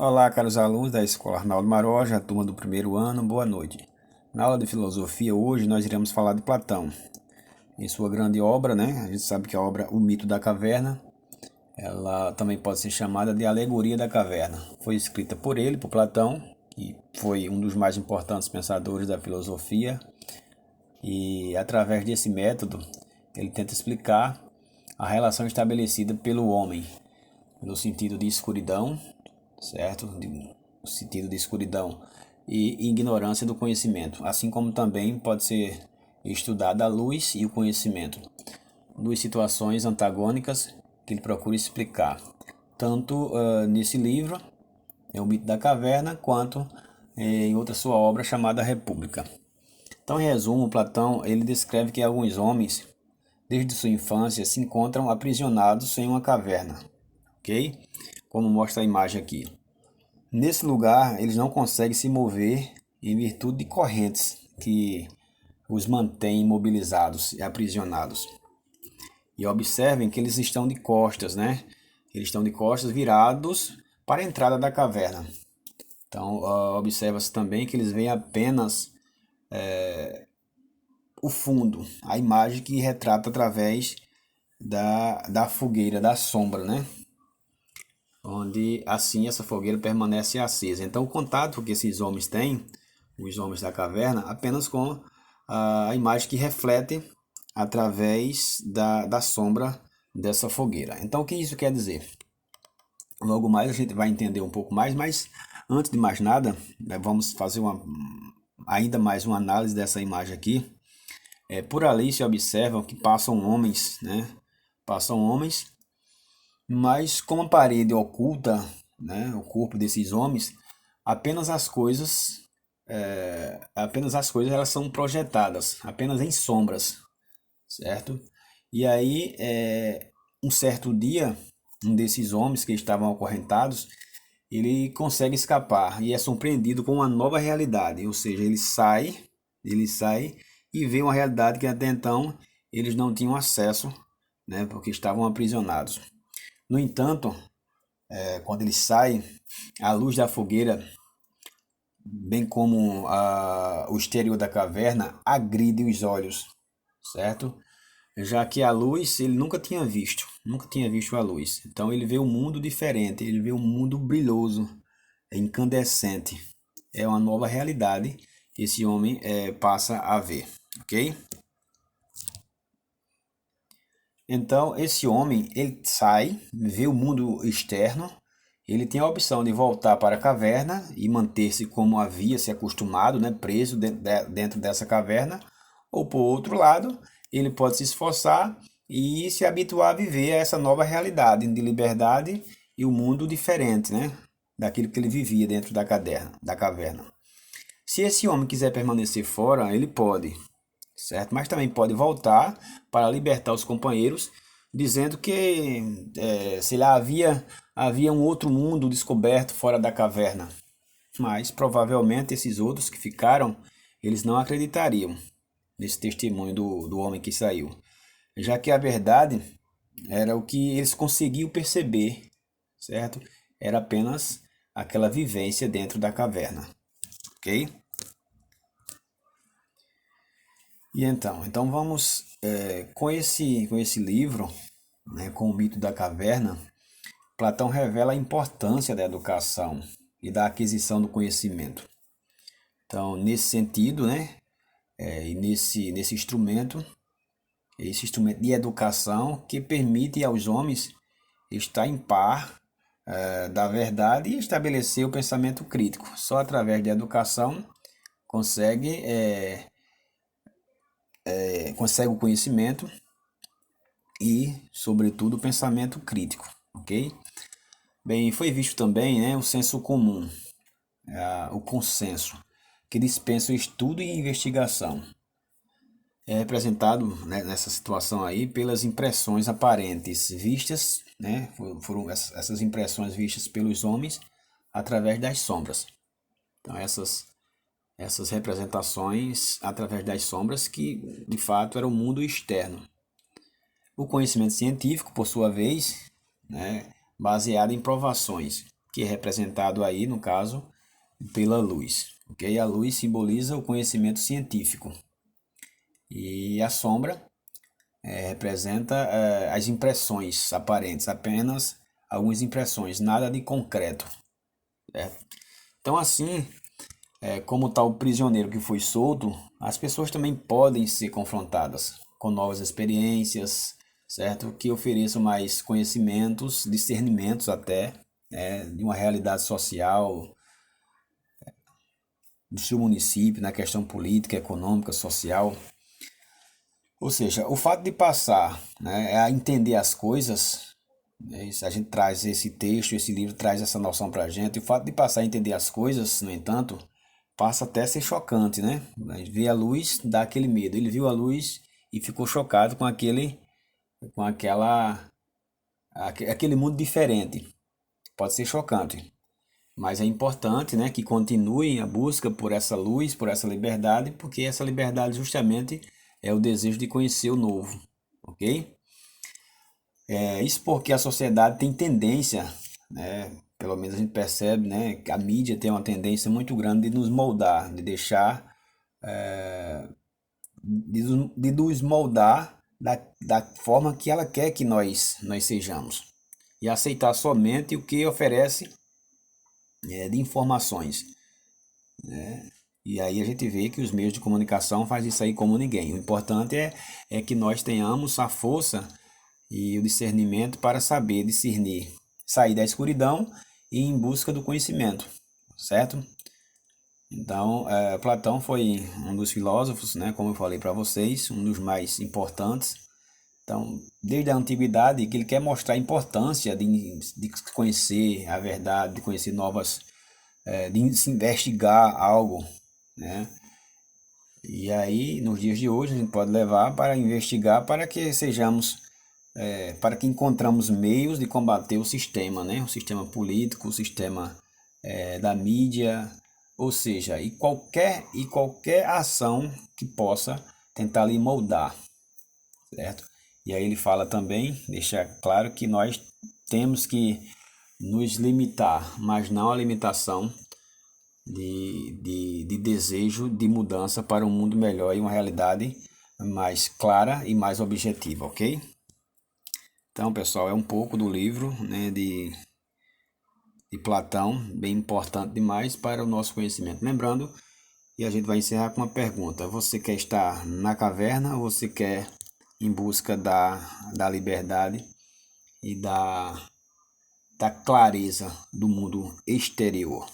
Olá, caros alunos da Escola Arnaldo Maroja, turma do primeiro ano, boa noite. Na aula de filosofia, hoje nós iremos falar de Platão. Em sua grande obra, né? A gente sabe que a obra O Mito da Caverna, ela também pode ser chamada de Alegoria da Caverna. Foi escrita por ele, por Platão, que foi um dos mais importantes pensadores da filosofia. E através desse método, ele tenta explicar a relação estabelecida pelo homem, no sentido de escuridão, certo? No sentido de escuridão e ignorância do conhecimento, assim como também pode ser estudada a luz e o conhecimento, duas situações antagônicas que ele procura explicar, tanto nesse livro, O Mito da Caverna, quanto em outra sua obra chamada República. Então, em resumo, Platão ele descreve que alguns homens, desde sua infância, se encontram aprisionados em uma caverna, ok? Como mostra a imagem aqui. Nesse lugar, eles não conseguem se mover em virtude de correntes que os mantêm imobilizados e aprisionados. E observem que eles estão de costas, né? Eles estão de costas virados para a entrada da caverna. Então, observa-se também que eles veem apenas o fundo, a imagem que retrata através da fogueira, da sombra, né? Onde assim essa fogueira permanece acesa. Então, o contato que esses homens têm, os homens da caverna, apenas com a imagem que reflete através da sombra dessa fogueira. Então, o que isso quer dizer? Logo mais a gente vai entender um pouco mais, mas antes de mais nada, vamos fazer ainda mais uma análise dessa imagem aqui. Por ali se observam que passam homens, né? Passam homens, mas como a parede oculta, né, o corpo desses homens, apenas as coisas, elas são projetadas, apenas em sombras, certo? E aí, um certo dia, um desses homens que estavam acorrentados, ele consegue escapar e é surpreendido com uma nova realidade, ou seja, ele sai e vê uma realidade que até então eles não tinham acesso, né, porque estavam aprisionados. No entanto, quando ele sai, a luz da fogueira, bem como o exterior da caverna, agride os olhos, certo? Já que a luz ele nunca tinha visto a luz. Então ele vê um mundo diferente, ele vê um mundo brilhoso, incandescente. É uma nova realidade que esse homem passa a ver, ok? Então, esse homem, ele sai, vê o mundo externo, ele tem a opção de voltar para a caverna e manter-se como havia se acostumado, né, preso dentro dessa caverna, ou por outro lado, ele pode se esforçar e se habituar a viver essa nova realidade de liberdade e um mundo diferente, né, daquilo que ele vivia dentro da caverna. Se esse homem quiser permanecer fora, ele pode, certo? Mas também pode voltar para libertar os companheiros, dizendo que, sei lá, havia um outro mundo descoberto fora da caverna. Mas provavelmente esses outros que ficaram, eles não acreditariam nesse testemunho do homem que saiu, já que a verdade era o que eles conseguiam perceber, certo? Era apenas aquela vivência dentro da caverna, ok? E então vamos com esse livro, né, com o mito da caverna, Platão revela a importância da educação e da aquisição do conhecimento. Então, nesse sentido, né, e nesse instrumento, esse instrumento de educação que permite aos homens estar em par da verdade e estabelecer o pensamento crítico. Só através da educação consegue, consegue o conhecimento e, sobretudo, o pensamento crítico, ok? Bem, foi visto também, né, o senso comum, o consenso, que dispensa o estudo e investigação. É representado, né, nessa situação aí pelas impressões aparentes vistas, né, foram essas impressões vistas pelos homens através das sombras. Então, essas representações através das sombras que, de fato, era o mundo externo. O conhecimento científico, por sua vez, né, baseado em provações. que é representado aí, no caso, pela luz. Ok? A luz simboliza o conhecimento científico. E a sombra representa as impressões aparentes, apenas algumas impressões, nada de concreto. Certo? Então, assim, como tal prisioneiro que foi solto, as pessoas também podem ser confrontadas com novas experiências, certo? Que ofereçam mais conhecimentos, discernimentos até, de uma realidade social, do seu município, na questão política, econômica, social. Ou seja, o fato de passar, né, a entender as coisas, né, a gente traz esse texto, esse livro traz essa noção para a gente, e o fato de passar a entender as coisas, no entanto, passa até a ser chocante, né? A gente vê a luz, dá aquele medo. Ele viu a luz e ficou chocado com aquele mundo diferente. Pode ser chocante, mas é importante, né, que continue a busca por essa luz, por essa liberdade, porque essa liberdade justamente é o desejo de conhecer o novo, ok? Isso porque a sociedade tem tendência, né, pelo menos a gente percebe, né, que a mídia tem uma tendência muito grande de nos moldar, de deixar, de nos moldar da forma que ela quer que nós sejamos. E aceitar somente o que oferece de informações. E aí a gente vê que os meios de comunicação fazem isso aí como ninguém. O importante é que nós tenhamos a força e o discernimento para saber discernir, sair da escuridão e ir em busca do conhecimento, certo? Então, Platão foi um dos filósofos, né, como eu falei para vocês, um dos mais importantes. Então, desde a antiguidade, que ele quer mostrar a importância de conhecer a verdade, de conhecer novas, de se investigar algo, né? E aí, nos dias de hoje, a gente pode levar para investigar para que sejamos, para que encontramos meios de combater o sistema, né? O sistema político, o sistema da mídia, ou seja, e qualquer ação que possa tentar lhe moldar, certo? E aí ele fala também, deixa claro que nós temos que nos limitar, mas não a limitação de desejo de mudança para um mundo melhor e uma realidade mais clara e mais objetiva, ok? Então, pessoal, é um pouco do livro, né, de Platão, bem importante demais para o nosso conhecimento. Lembrando, e a gente vai encerrar com uma pergunta: você quer estar na caverna ou você quer em busca da liberdade e da clareza do mundo exterior?